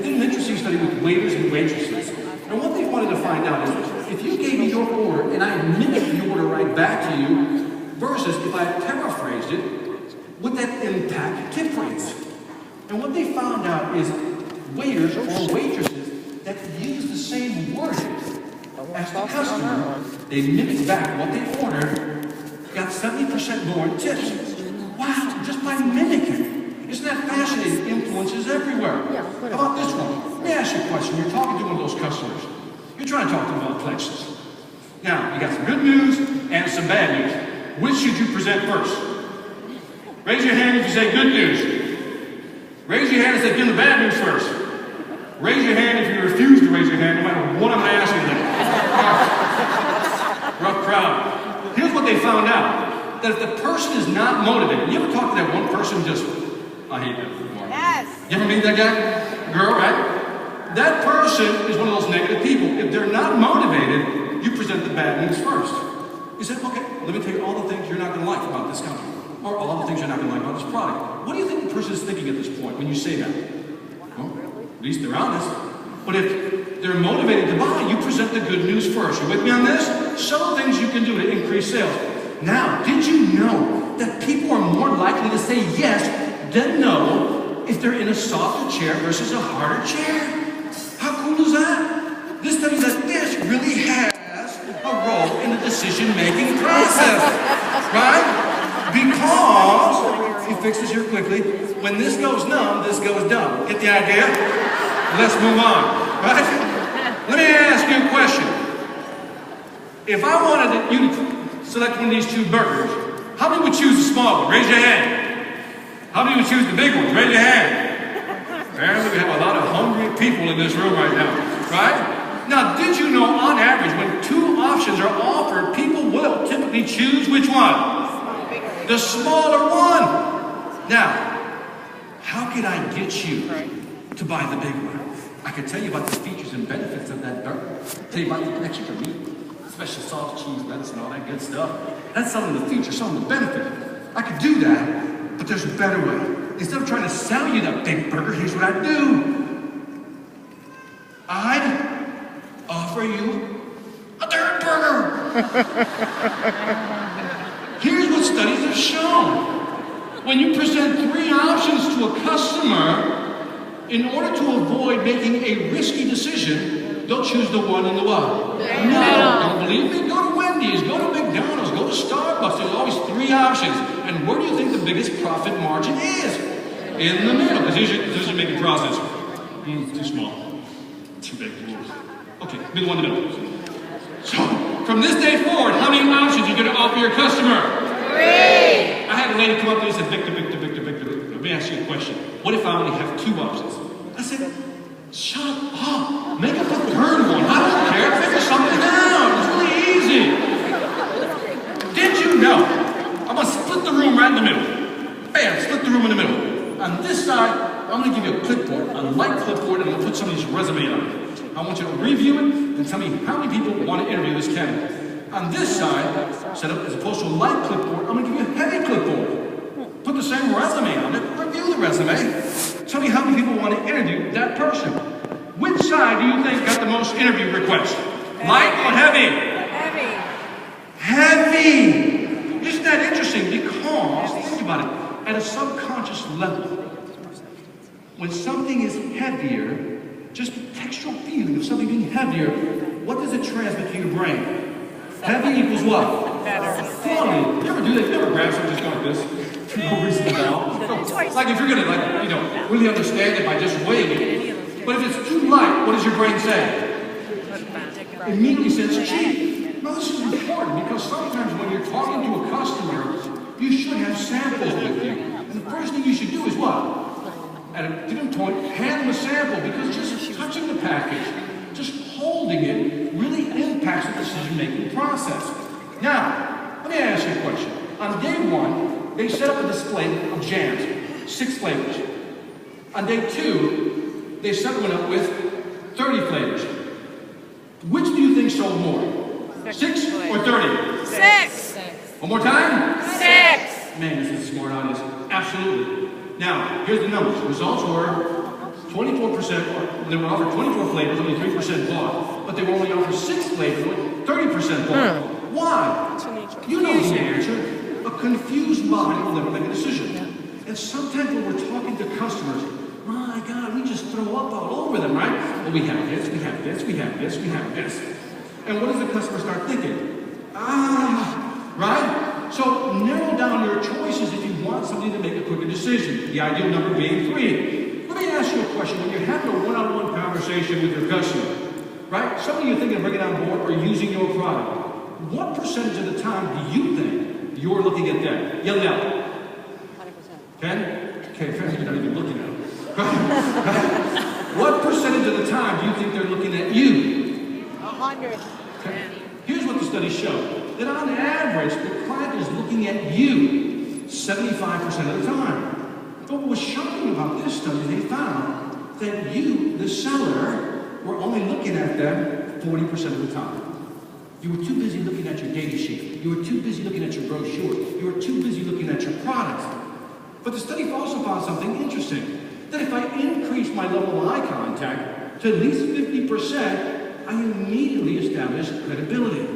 did an interesting study with waiters and waitresses. And what they wanted to find out is, if you gave me your order and I mimicked the order right back to you, versus if I paraphrased it, would that impact tip rates? And what they found out is waiters or waitresses that use the same wording as the customer, they mimicked back what they ordered, got 70% more in tips. Wow, just by mimicking. Isn't that fascinating? Influences everywhere. How about this one? Let me ask you a question. You're talking to one of those customers. You're trying to talk to them about Plexus. Now, you got some good news and some bad news. Which should you present first? Raise your hand if you say good news. Raise your hand and say, give them the bad news first. Raise your hand if you refuse to raise your hand, no matter what I'm going to ask you. Rough crowd. Here's what they found out. That if the person is not motivated, you ever talk to that one person just, I hate that. Yes. You ever meet that guy? Girl, right? That person is one of those negative people. If they're not motivated, you present the bad news first. You say, okay, let me tell you all the things you're not going to like about this company, or all the things you're not going to like about this product. What do you think the person is thinking at this point when you say that? Well, at least they're honest. But if they're motivated to buy, you present the good news first. You with me on this? Some things you can do to increase sales. Now, did you know that people are more likely to say yes than no if they're in a softer chair versus a harder chair? How cool is that? This study that this really has a role in the decision-making process, right? Because, he fixes here quickly, when this goes numb, this goes dumb. Get the idea? Let's move on, right? Let me ask you a question. If I wanted you to select one of these two burgers, how many would choose the small one? Raise your hand. How many would choose the big ones? Raise your hand. Apparently we have a lot of hungry people in this room right now, right? Now, did you know on average when two options are offered, people will typically choose which one? The smaller one. Now, how can I get you to buy the big one? I can tell you about the features and benefits of that burger. Tell you about the extra meat, special soft cheese, lettuce, and all that good stuff. That's some of the features, some of the benefits. I could do that, but there's a better way. Instead of trying to sell you that big burger, here's what I'd do. I'd offer you a third burger. Here's what studies have shown. When you present three options to a customer, in order to avoid making a risky decision, they'll choose the one in the what? No, don't believe me? Go to Wendy's, go to McDonald's, go to Starbucks. There's always three options. And where do you think the biggest profit margin is? In the middle. Because here's your decision-making process. Too small. Too big. Okay, be the one in the middle. So, from this day forward, how many options are you going to offer your customer? 3. I had a lady come up to me and said, Victor, let me ask you a question. What if I only have 2 options? I said, shut up. Make up a third one. I don't care. Figure something out. It's really easy. Did you know? I'm going to split the room right in the middle. Bam, split the room in the middle. On this side, I'm going to give you a clipboard, a light clipboard, and I'm going to put somebody's resume on it. I want you to review it and tell me how many people want to interview this candidate. On this side, set up as opposed to a light clipboard, I'm going to give you a heavy clipboard. Put the same resume on it, review the resume. Tell me how many people want to interview that person. Which side do you think got the most interview requests? Light or heavy? Heavy! Isn't that interesting? Because, think about it, at a subconscious level, when something is heavier, just the textual feeling of something being heavier, what does it transmit to your brain? Heavy equals what? Better. Quality. You ever do that? You ever grab something just go like this? For no reason at all? Like if you're going to, really understand it by just weighing it. But if it's too light, what does your brain say? Immediately says cheap. Now this is important because sometimes when you're talking to a customer, you should have samples with you. And the first thing you should do is what? At a given point, hand them a sample because just touching the package, just holding it, really impacts the decision-making process. Now, let me ask you a question. On day 1, they set up a display of jams, 6 flavors. On day 2, they set one up with 30 flavors. Which do you think sold more? 6 or 30? 6. One more time? 6. Man, this is a smart audience. Absolutely. Now, here's the numbers. Results were 24%, they would offer 24 flavors, only 3% bought, but they would only offer 6 flavors, 30% bought. Why? You know the answer. A confused mind will never make a decision. And sometimes when we're talking to customers, my God, we just throw up all over them, right? Well, we have this, we have this, we have this, we have this. And what does the customer start thinking? Right? So narrow down your choices if you want somebody to make a quicker decision. The ideal number being 3. Let me ask you a question. When you're having a one-on-one conversation with your customer, right? Somebody you're thinking of bringing on board or using your product, what percentage of the time do you think you're looking at them? Yell it out. 100%. 10? Okay, you're not even looking at them. What percentage of the time do you think they're looking at you? 100. Okay. Here's what the study showed. That on average, the client is looking at you 75% of the time. But what was shocking about this study, they found that you, the seller, were only looking at them 40% of the time. You were too busy looking at your data sheet. You were too busy looking at your brochure. You were too busy looking at your products. But the study also found something interesting. That if I increase my level of eye contact to at least 50%, I immediately establish credibility.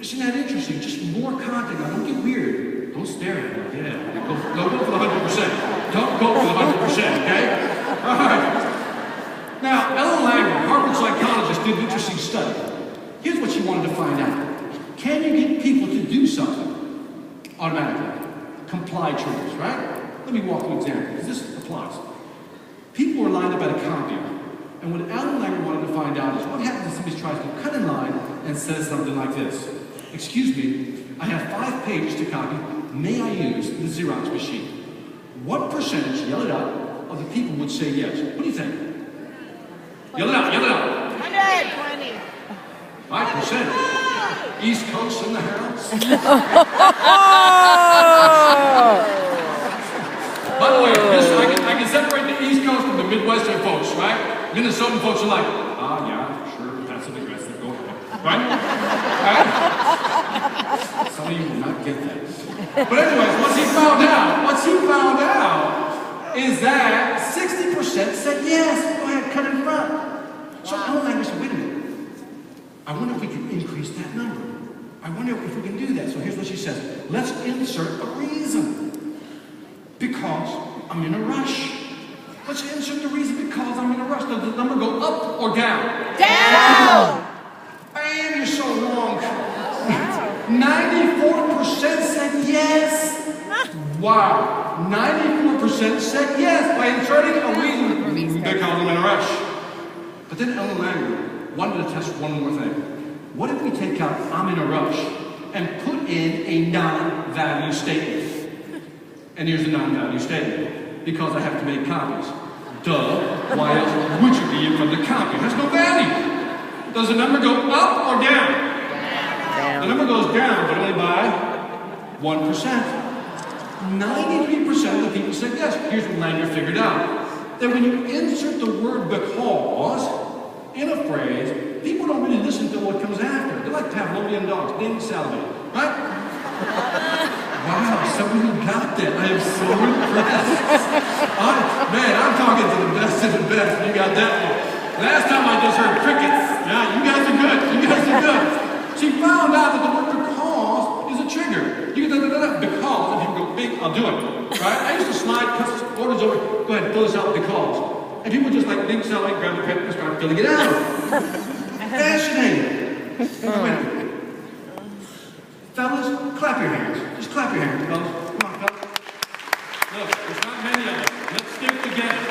Isn't that interesting? Just more contact. Now, don't get weird. Don't stare at me. Yeah. Go for the 100%. Don't go for the 100%, okay? All right. Now, Ellen Langer, Harvard psychologist, did an interesting study. Here's what she wanted to find out. Can you get people to do something automatically? Comply triggers, right? Let me walk through an example, because this applies. People were lined up at a copier, and what Ellen Langer wanted to find out is what happens if somebody tries to cut in line and says something like this. Excuse me, I have 5 pages to copy. May I use the Xerox machine? What percentage, yell it out, of the people would say yes? What do you think? 20. Yell it out, yell it out. 120. 5%. East Coast in the house. By the way, I can separate the East Coast from the Midwestern folks, right? Minnesotan folks are like, yeah, sure, that's an aggressive, go ahead. Right? Some of you will not get that. But anyways, what he found out is that 60% said yes, go ahead, cut in front. So Ellen Langer said, wait a minute. I wonder if we can increase that number. I wonder if we can do that. So here's what she says. Let's insert a reason. Because I'm in a rush. Let's insert the reason because I'm in a rush. Does the number go up or down? Down! Man, you're so wrong. 94% said yes. Wow. 94% said yes by inserting a reason because I'm in a rush. But then Ellen Langer wanted to test one more thing. What if we take out I'm in a rush and put in a non-value statement? And here's the non-value statement. Because I have to make copies. Duh. Why else would you be in front of the copy? It has no value. Does the number go up or down? Down. The number goes down, but only by 1%. 93% of the people said yes. Here's what Langer figured out. That when you insert the word because in a phrase, people don't really listen to what comes after. They're like Pavlovian dogs, they don't salivate, right? Wow, somebody who got that. I am so impressed. Man, I'm talking to the best of the best. You got that one. Last time I just heard crickets. Yeah, you guys are good. You guys are good. She found out that the word because is a trigger. You can because, and people go, big, I'll do it. Right? I used to slide orders over. Go ahead, fill this out because. And people just like think salad, grab the pen and start filling it out. Fascinating. Wait a minute. Fellas, clap your hands. Just clap your hands, fellas. Come on, fellas. Look, there's not many of us. Let's stick together.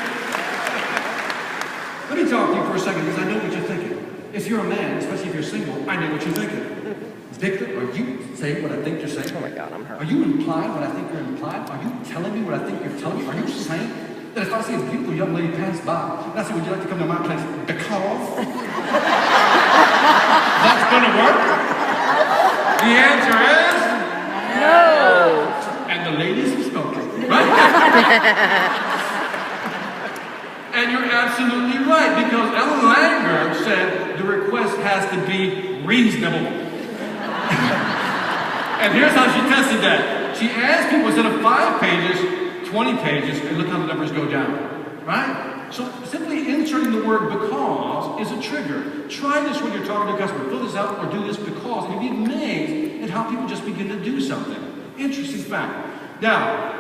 Let me talk to you for a second because I know what you're thinking. If you're a man, especially if you're single, I know what you're thinking. Victor, are you saying what I think you're saying? Oh my God, I'm hurt. Are you implying what I think you're implying? Are you telling me what I think you're telling me? Are you saying that if I see a beautiful young lady pass by, and I say, would you like to come to my place? Because? That's gonna work? The answer is no. And the ladies have spoken, right? And you're absolutely right, because Ellen Langer said the request has to be reasonable. And here's how she tested that. She asked people instead of 5 pages, 20 pages, and look how the numbers go down, right? So simply inserting the word because is a trigger. Try this when you're talking to a customer. Fill this out or do this because, and you'll be amazed at how people just begin to do something. Interesting fact. Now,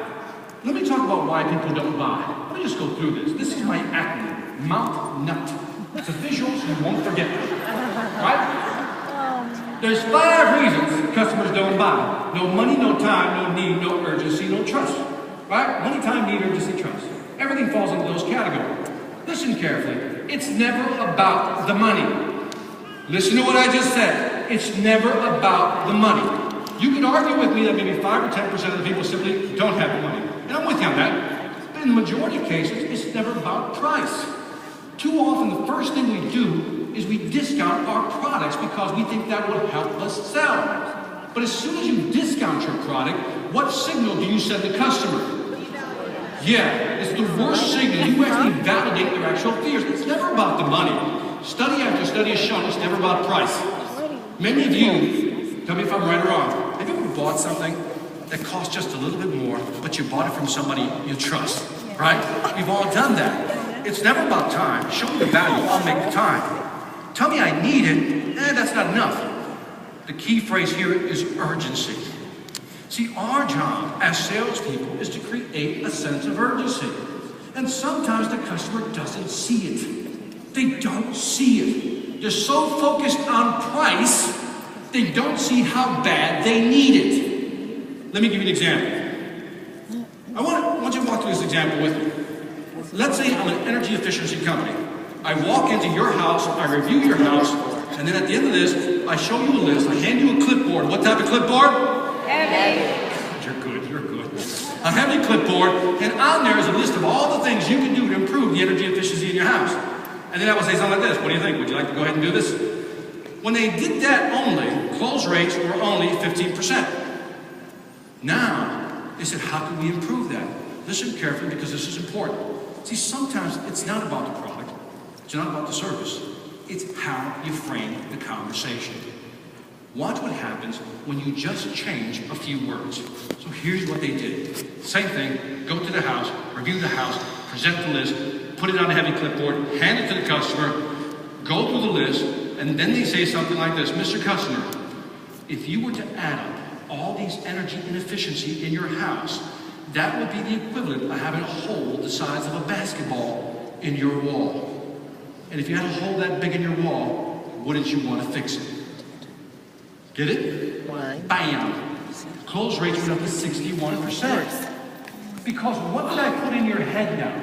let me talk about why people don't buy. Let me just go through this. This is my acronym, Mount Nut. It's a visual so you won't forget it. Right? There's 5 reasons customers don't buy. No money, no time, no need, no urgency, no trust. Right? Money, time, need, urgency, trust. Everything falls into those categories. Listen carefully. It's never about the money. Listen to what I just said. It's never about the money. You could argue with me that maybe 5 or 10% of the people simply don't have the money. And I'm with you on that. But in the majority of cases, it's never about price. Too often, the first thing we do is we discount our products because we think that will help us sell. But as soon as you discount your product, what signal do you send the customer? Yeah, it's the worst signal. You actually validate their actual fears. It's never about the money. Study after study has shown it's never about price. Many of you, tell me if I'm right or wrong, have you ever bought something that cost just a little bit more, but you bought it from somebody you trust, right? We've all done that. It's never about time. Show me the value, I'll make the time. Tell me I need it, that's not enough. The key phrase here is urgency. See, our job as salespeople is to create a sense of urgency. And sometimes the customer doesn't see it. They don't see it. They're so focused on price, they don't see how bad they need it. Let me give you an example. I want you to walk through this example with me. Let's say I'm an energy efficiency company. I walk into your house, I review your house, and then at the end of this, I show you a list, I hand you a clipboard. What type of clipboard? Heavy. You're good, you're good. A heavy clipboard, and on there is a list of all the things you can do to improve the energy efficiency in your house. And then I would say something like this. What do you think? Would you like to go ahead and do this? When they did that only, close rates were only 15%. Now, they said, how can we improve that? Listen carefully because this is important. See, sometimes it's not about the product. It's not about the service. It's how you frame the conversation. Watch what happens when you just change a few words. So here's what they did. Same thing, go to the house, review the house, present the list, put it on a heavy clipboard, hand it to the customer, go through the list, and then they say something like this. Mr. Customer, if you were to add up all these energy inefficiency in your house, that would be the equivalent of having a hole the size of a basketball in your wall. And if you had a hole that big in your wall, wouldn't you want to fix it? Get it? Why? Bam! Close rates went up to 61%. Because what did I put in your head now?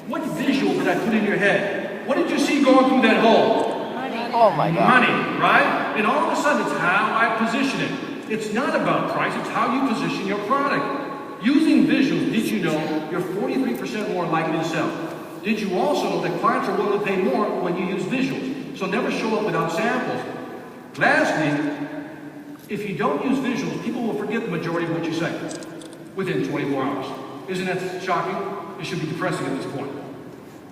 What visual did I put in your head? What did you see going through that hole? Money. Oh my God. Money, right? And all of a sudden, it's how I position it. It's not about price, it's how you position your product. Using visuals, did you know you're 43% more likely to sell? Did you also know that clients are willing to pay more when you use visuals? So never show up without samples. Lastly, if you don't use visuals, people will forget the majority of what you say within 24 hours. Isn't that shocking? It should be depressing at this point.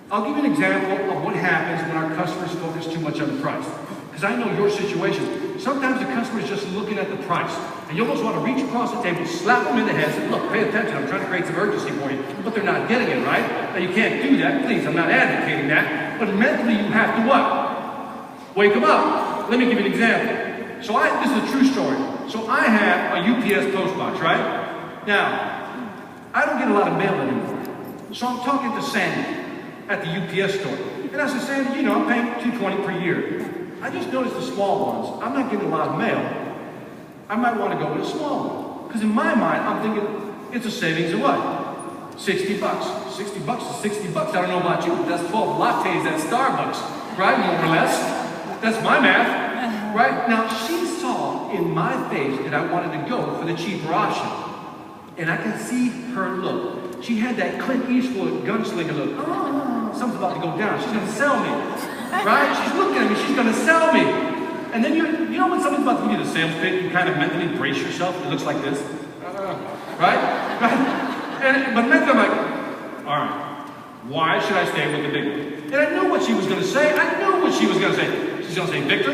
I'll give you an example of what happens when our customers focus too much on the price. Because I know your situation. Sometimes the customer is just looking at the price. And you almost want to reach across the table, slap them in the head, and say, look, pay attention, I'm trying to create some urgency for you. But they're not getting it, right? Now you can't do that, please, I'm not advocating that. But mentally you have to what? Wake them up. Let me give you an example. So this is a true story. So I have a UPS post box, right? Now, I don't get a lot of mail anymore. So I'm talking to Sandy at the UPS store. And I said, Sandy, you know, I'm paying $220 per year. I just noticed the small ones. I'm not getting a lot of mail. I might want to go with a small one. Because in my mind, I'm thinking, it's a savings of what? 60 bucks. 60 bucks is 60 bucks. I don't know about you, but that's 12 lattes at Starbucks, right? More or less. That's my math, right? Now, she saw in my face that I wanted to go for the cheaper option. And I can see her look. She had that Clint Eastwood gunslinger look. Oh, something's about to go down. She's going to sell me, right? She's looking at me. She's going to sell me. And then you know when something's about to give you the sales pitch, you kind of mentally brace yourself. It looks like this, right? But mentally I'm like, all right, why should I stay with the big one? And I knew what she was going to say. I knew what she was going to say. She's going to say, Victor,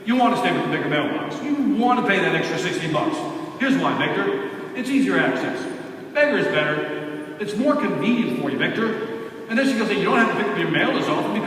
you want to stay with the bigger mailbox. You want to pay that extra 60 bucks. Here's why, Victor. It's easier access. Bigger is better. It's more convenient for you, Victor. And then she goes, hey, you don't have to pick up your mail as often because